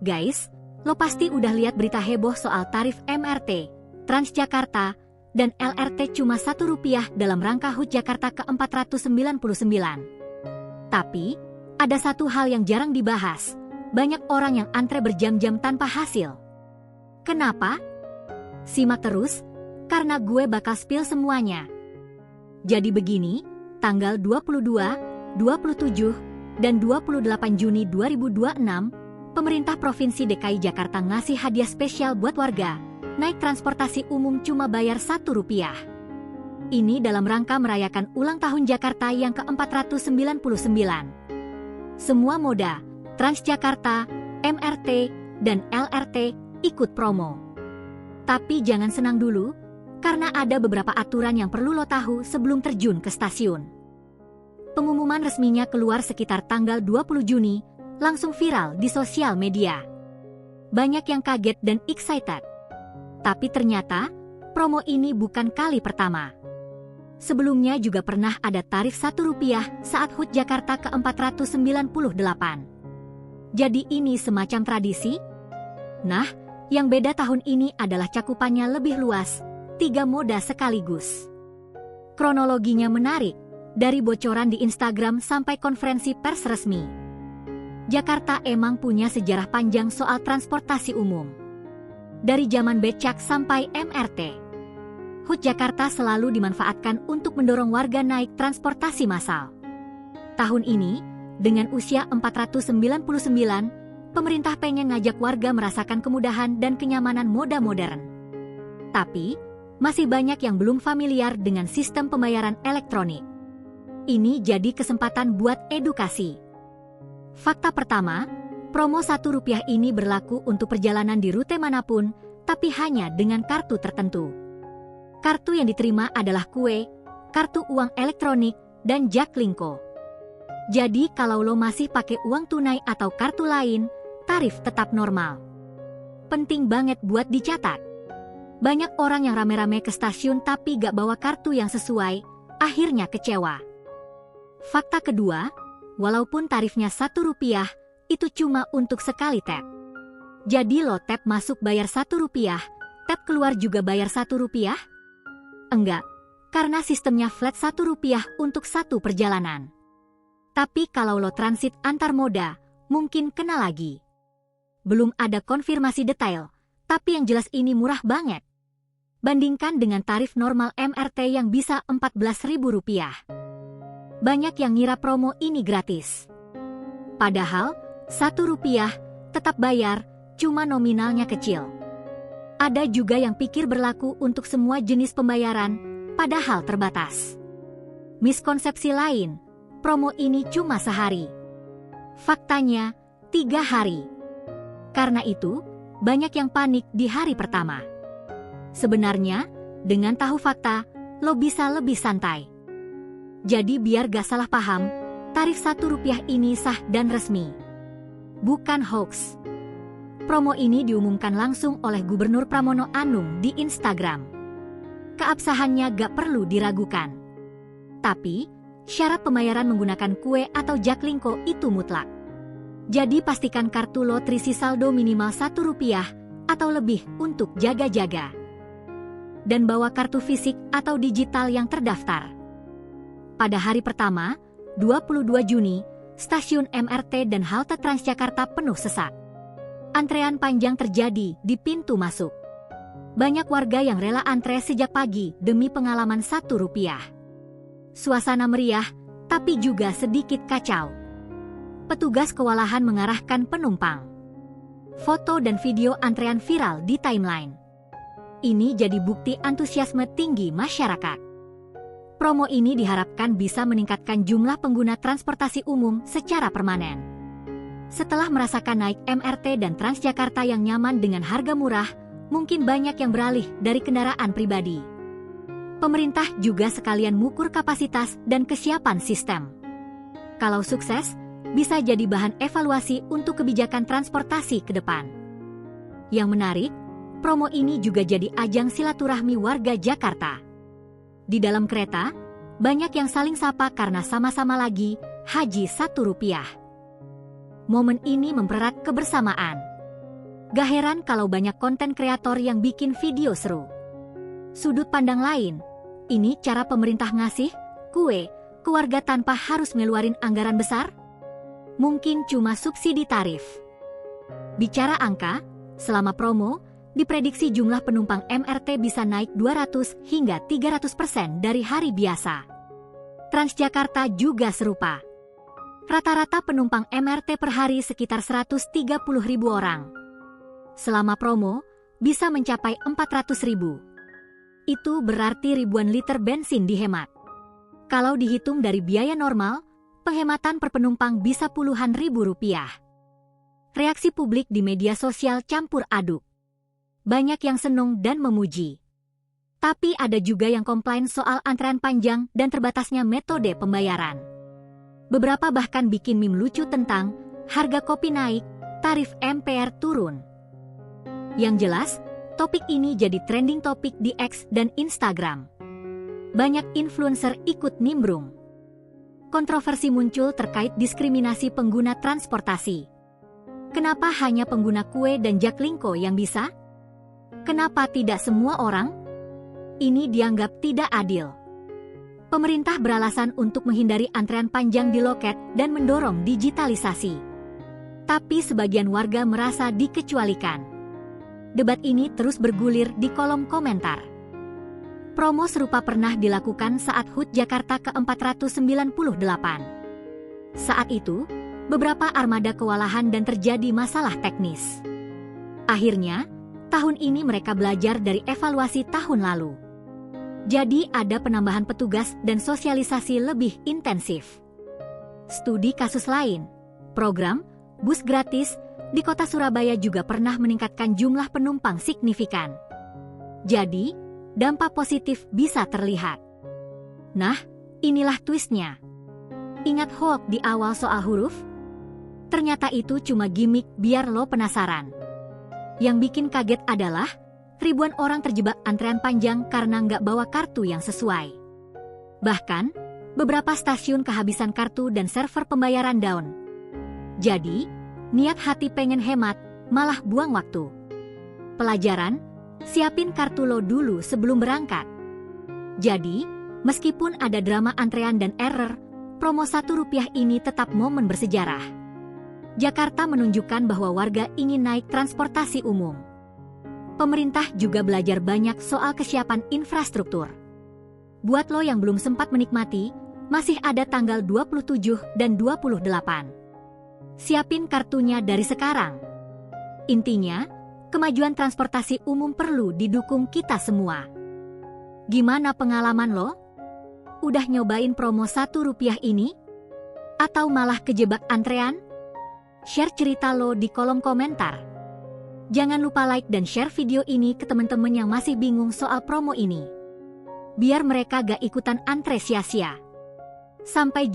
Guys, lo pasti udah lihat berita heboh soal tarif MRT, Transjakarta, dan LRT cuma Rp1 dalam rangka HUT Jakarta ke-499. Tapi, ada satu hal yang jarang dibahas. Banyak orang yang antre berjam-jam tanpa hasil. Kenapa? Simak terus, karena gue bakal spill semuanya. Jadi begini, tanggal 22, 27, dan 28 Juni 2026, pemerintah Provinsi DKI Jakarta ngasih hadiah spesial buat warga, naik transportasi umum cuma bayar Rp1. Ini dalam rangka merayakan ulang tahun Jakarta yang ke-499. Semua moda, Transjakarta, MRT, dan LRT ikut promo. Tapi jangan senang dulu, karena ada beberapa aturan yang perlu lo tahu sebelum terjun ke stasiun. Pengumuman resminya keluar sekitar tanggal 20 Juni, langsung viral di sosial media. Banyak yang kaget dan excited. Tapi ternyata, promo ini bukan kali pertama. Sebelumnya juga pernah ada tarif Rp1 saat HUT Jakarta ke-498. Jadi ini semacam tradisi? Nah, yang beda tahun ini adalah cakupannya lebih luas, 3 moda sekaligus. Kronologinya menarik, dari bocoran di Instagram sampai konferensi pers resmi. Jakarta emang punya sejarah panjang soal transportasi umum. Dari zaman becak sampai MRT. HUT Jakarta selalu dimanfaatkan untuk mendorong warga naik transportasi massal. Tahun ini, dengan usia 499, pemerintah pengen ngajak warga merasakan kemudahan dan kenyamanan moda modern. Tapi, masih banyak yang belum familiar dengan sistem pembayaran elektronik. Ini jadi kesempatan buat edukasi. Fakta pertama, promo Rp1 ini berlaku untuk perjalanan di rute manapun, tapi hanya dengan kartu tertentu. Kartu yang diterima adalah kue, kartu uang elektronik, dan Jaklingko. Jadi kalau lo masih pakai uang tunai atau kartu lain, tarif tetap normal. Penting banget buat dicatat. Banyak orang yang rame-rame ke stasiun tapi gak bawa kartu yang sesuai, akhirnya kecewa. Fakta kedua, walaupun tarifnya Rp1, itu cuma untuk sekali tap. Jadi lo tap masuk bayar Rp1, tap keluar juga bayar Rp1? Enggak, karena sistemnya flat Rp1 untuk satu perjalanan. Tapi kalau lo transit antar moda, mungkin kena lagi. Belum ada konfirmasi detail, tapi yang jelas ini murah banget. Bandingkan dengan tarif normal MRT yang bisa Rp14.000. Banyak yang ngira promo ini gratis. Padahal, Rp1 tetap bayar, cuma nominalnya kecil. Ada juga yang pikir berlaku untuk semua jenis pembayaran, padahal terbatas. Miskonsepsi lain, promo ini cuma sehari. Faktanya, 3 hari. Karena itu, banyak yang panik di hari pertama. Sebenarnya, dengan tahu fakta, lo bisa lebih santai. Jadi biar gak salah paham, tarif Rp1 ini sah dan resmi. Bukan hoax. Promo ini diumumkan langsung oleh Gubernur Pramono Anung di Instagram. Keabsahannya gak perlu diragukan. Tapi, syarat pembayaran menggunakan kue atau Jaklingko itu mutlak. Jadi pastikan kartu lo terisi saldo minimal Rp1 atau lebih untuk jaga-jaga. Dan bawa kartu fisik atau digital yang terdaftar. Pada hari pertama, 22 Juni, stasiun MRT dan halte Transjakarta penuh sesak. Antrean panjang terjadi di pintu masuk. Banyak warga yang rela antre sejak pagi demi pengalaman Rp1. Suasana meriah, tapi juga sedikit kacau. Petugas kewalahan mengarahkan penumpang. Foto dan video antrean viral di timeline. Ini jadi bukti antusiasme tinggi masyarakat. Promo ini diharapkan bisa meningkatkan jumlah pengguna transportasi umum secara permanen. Setelah merasakan naik MRT dan Transjakarta yang nyaman dengan harga murah, mungkin banyak yang beralih dari kendaraan pribadi. Pemerintah juga sekalian mengukur kapasitas dan kesiapan sistem. Kalau sukses, bisa jadi bahan evaluasi untuk kebijakan transportasi ke depan. Yang menarik, promo ini juga jadi ajang silaturahmi warga Jakarta. Di dalam kereta, banyak yang saling sapa karena sama-sama lagi haji Rp1. Momen ini mempererat kebersamaan. Gak heran kalau banyak konten kreator yang bikin video seru. Sudut pandang lain, ini cara pemerintah ngasih kue ke warga tanpa harus ngeluarin anggaran besar? Mungkin cuma subsidi tarif. Bicara angka, selama promo, diprediksi jumlah penumpang MRT bisa naik 200 hingga 300% dari hari biasa. Transjakarta juga serupa. Rata-rata penumpang MRT per hari sekitar 130.000 orang. Selama promo, bisa mencapai 400.000. Itu berarti ribuan liter bensin dihemat. Kalau dihitung dari biaya normal, penghematan per penumpang bisa puluhan ribu rupiah. Reaksi publik di media sosial campur aduk. Banyak yang senang dan memuji. Tapi ada juga yang komplain soal antrean panjang dan terbatasnya metode pembayaran. Beberapa bahkan bikin meme lucu tentang harga kopi naik, tarif MPR turun. Yang jelas, topik ini jadi trending topik di X dan Instagram. Banyak influencer ikut nimbrung. Kontroversi muncul terkait diskriminasi pengguna transportasi. Kenapa hanya pengguna kue dan Jaklingko yang bisa? Kenapa tidak semua orang? Ini dianggap tidak adil. Pemerintah beralasan untuk menghindari antrean panjang di loket dan mendorong digitalisasi. Tapi sebagian warga merasa dikecualikan. Debat ini terus bergulir di kolom komentar. Promo serupa pernah dilakukan saat HUT Jakarta ke-498. Saat itu, beberapa armada kewalahan dan terjadi masalah teknis. Akhirnya, tahun ini mereka belajar dari evaluasi tahun lalu. Jadi ada penambahan petugas dan sosialisasi lebih intensif. Studi kasus lain, program bus gratis di kota Surabaya juga pernah meningkatkan jumlah penumpang signifikan. Jadi, dampak positif bisa terlihat. Nah, inilah twistnya. Ingat hoax di awal soal huruf? Ternyata itu cuma gimmick biar lo penasaran. Yang bikin kaget adalah ribuan orang terjebak antrean panjang karena nggak bawa kartu yang sesuai. Bahkan, beberapa stasiun kehabisan kartu dan server pembayaran down. Jadi, niat hati pengen hemat, malah buang waktu. Pelajaran, siapin kartu lo dulu sebelum berangkat. Jadi, meskipun ada drama antrean dan error, promo Rp1 ini tetap momen bersejarah. Jakarta menunjukkan bahwa warga ingin naik transportasi umum. Pemerintah juga belajar banyak soal kesiapan infrastruktur. Buat lo yang belum sempat menikmati, masih ada tanggal 27 dan 28. Siapin kartunya dari sekarang. Intinya, kemajuan transportasi umum perlu didukung kita semua. Gimana pengalaman lo? Udah nyobain promo Rp1 ini? Atau malah kejebak antrean? Share cerita lo di kolom komentar. Jangan lupa like dan share video ini ke teman-teman yang masih bingung soal promo ini. Biar mereka gak ikutan antre sia-sia. Sampai